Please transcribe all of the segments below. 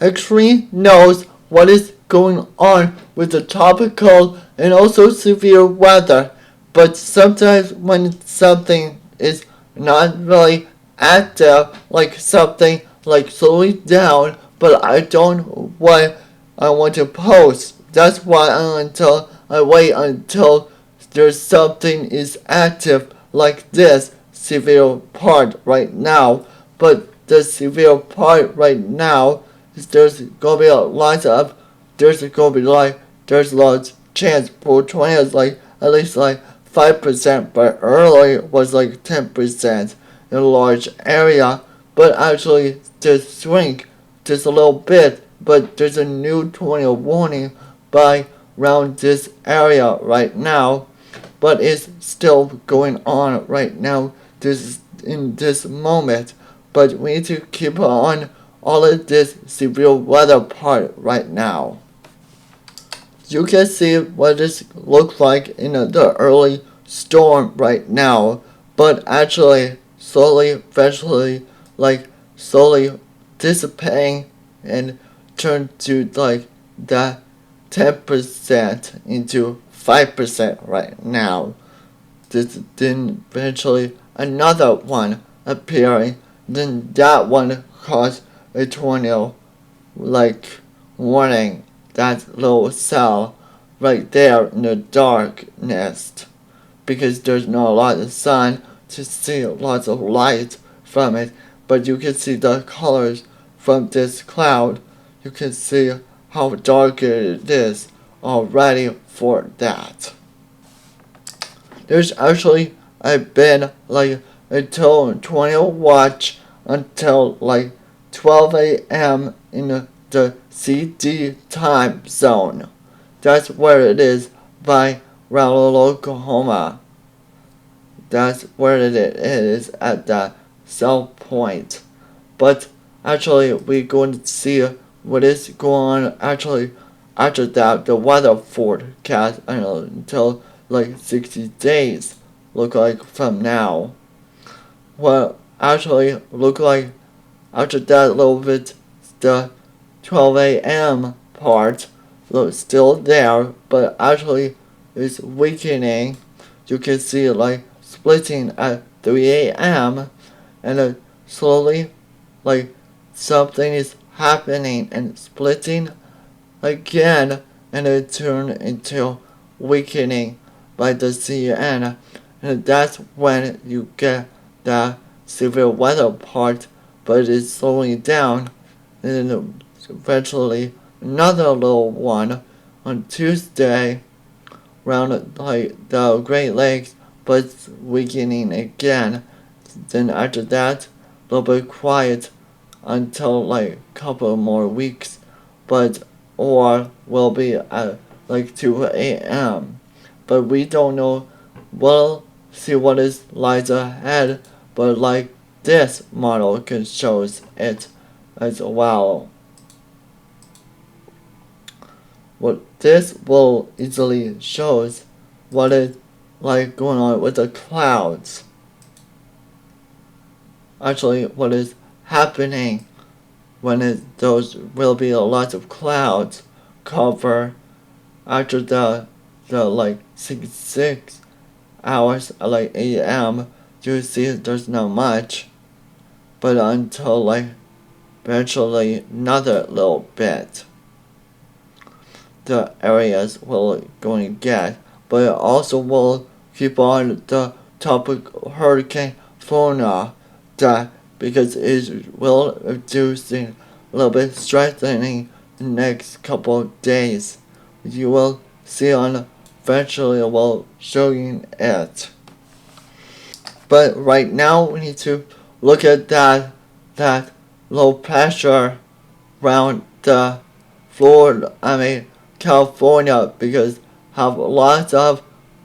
actually knows what is going on with the tropical and also severe weather, but sometimes when something is not really active, like something like slowing down, but I don't what I want to post. That's why until I wait until there's something is active like this severe part right now. But the severe part right now is there's gonna be a lot of there's gonna be like there's lots chance for tornadoes like at least like 5%, but earlier was like 10% in a large area. But actually just shrink just a little bit. But there's a new tornado warning by around this area right now, but it's still going on right now this in this moment. But we need to keep on all of this severe weather part right now. You can see what this looks like in the early storm right now, but actually slowly, eventually, like slowly dissipating and turn to like that 10% into 5% right now. Then eventually another one appearing, then that one caused a tornado like warning that little cell right there in the darkness because there's not a lot of sun to see lots of light from it, but you can see the colors from this cloud. You can see how dark it is already for that. There's actually been like until 20 watch until like 12 a.m. in the CD time zone. That's where it is by Rowell, Oklahoma. That's where it is at that cell point. But actually, we're going to see what is going on actually after that. The weather forecast until like 60 days look like from now. Well, actually, look like after that little bit, the 12 a.m. part looks still there, but actually it's weakening. You can see it like splitting at 3 a.m. and slowly like something is happening and splitting again, and it turn into weakening by the CN, and that's when you get the severe weather part, but it's slowing down, and then eventually another little one on Tuesday around like the Great Lakes, but it's weakening again. Then after that, a little bit quiet until like a couple more weeks, but or will be at like 2 a.m. But we don't know. We'll see what is lies ahead. But like this model can shows it as well. What this will easily shows what is like going on with the clouds. Actually, what is happening when those will be a lot of clouds cover after the like 6 hours like a.m. you see there's not much, but until like eventually another little bit the areas will going to get, but it also will keep on the topic Hurricane Fiona that because it will reducing a little bit strengthening the next couple of days. You will see on eventually will showing it. But right now we need to look at that low pressure around the California because have lots of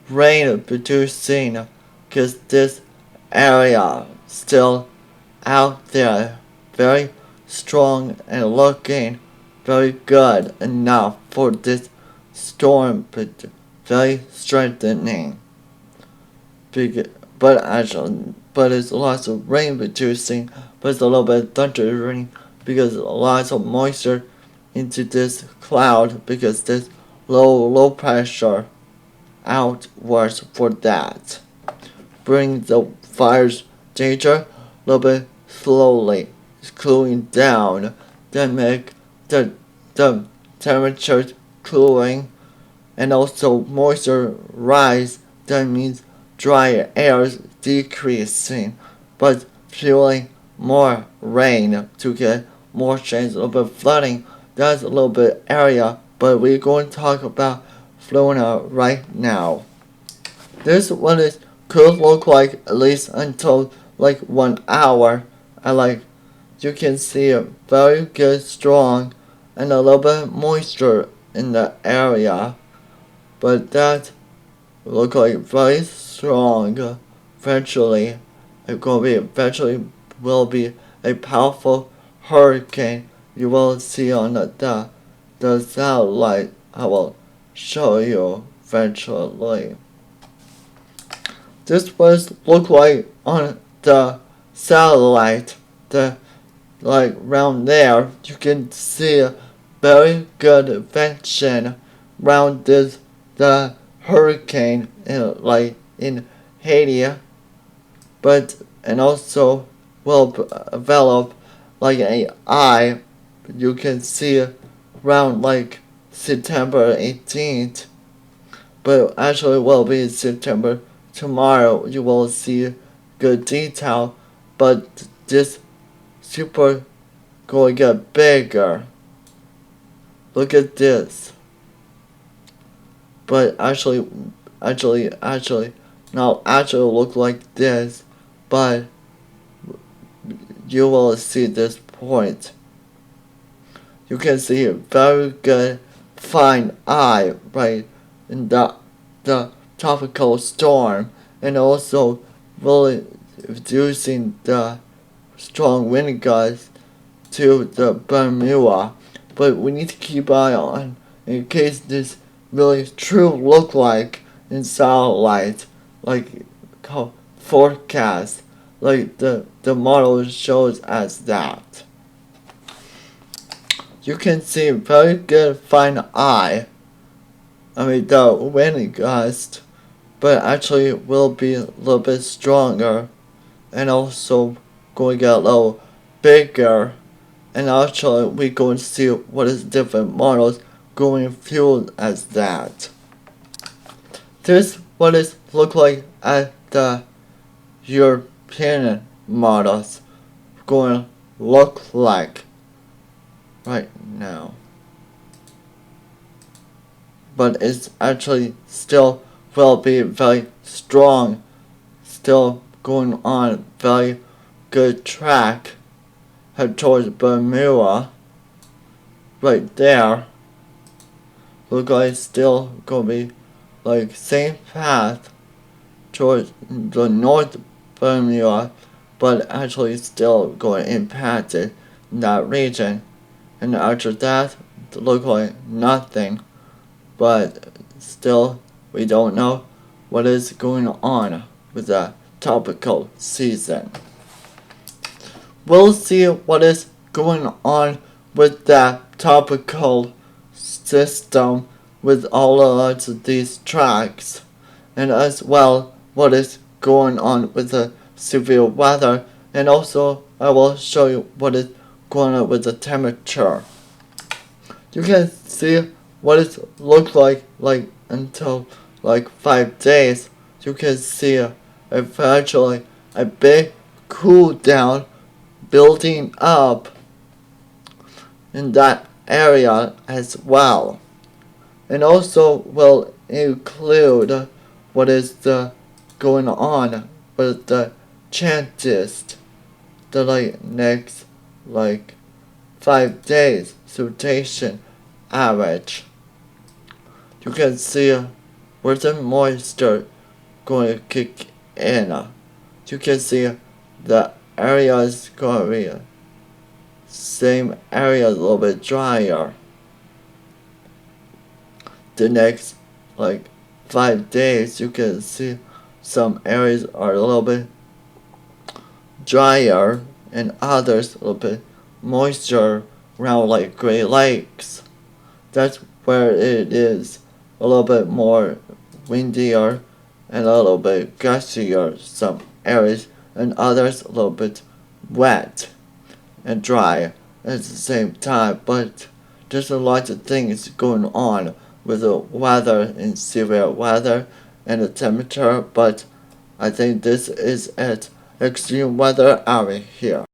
rain producing because this area still out there very strong and looking very good enough for this storm, but very strengthening. But it's lots of rain producing, but it's a little bit thundering because lots of moisture into this cloud because this low pressure outwards for that. Bring the fire's danger a little bit slowly, cooling down, then make the temperature cooling and also moisture rise. That means dry air decreasing, but fueling more rain to get more chance of flooding. That's a little bit area, but we're going to talk about Fiona right now. This one is could look like at least until like 1 hour. I like you can see it very good strong and a little bit moisture in the area, but that look like very strong. Eventually, eventually will be a powerful hurricane. You will see on the satellite. I will show you eventually. This was look like on the satellite. The like around there, you can see a very good vision around this the hurricane in Haiti, but and also will develop like an eye. You can see around like September 18th, but actually will be September tomorrow. You will see good detail, but this super going to get bigger. Look at this. But actually, not actually look like this, but you will see this point. You can see a very good fine eye right in the tropical storm, and also really reducing the strong wind gusts to the Bermuda. But we need to keep eye on in case this really true look like in satellite, like forecast, like the model shows as that. You can see very good fine eye. The wind gust, but actually will be a little bit stronger, and also going to get a little bigger. And actually, we're going to see what is different models going fueled as that. This what it look like at the European models going to look like right now. But it's actually still will be very strong, still going on very good track head towards Bermuda right there. Look like still gonna be like same path towards the North Bermuda, but actually still going impacted in that region. And after that, it look like nothing, but still we don't know what is going on with the tropical season. We'll see what is going on with that tropical system with all of these tracks, and as well what is going on with the severe weather, and also I will show you what is going on with the temperature. You can see what it looks like until like 5 days. You can see eventually a big cool down building up in that area as well, and also will include what is going on with the chances the next 5 days rotation average. You can see where the moisture going to kick in. You can see the area is going to be same area a little bit drier. The next 5 days you can see some areas are a little bit drier and others a little bit moisture around like Great Lakes. That's where it is a little bit more windier and a little bit gustier some areas, and others a little bit wet and dry at the same time. But there's a lot of things going on with the weather and severe weather and the temperature, but I think this is an extreme weather area here.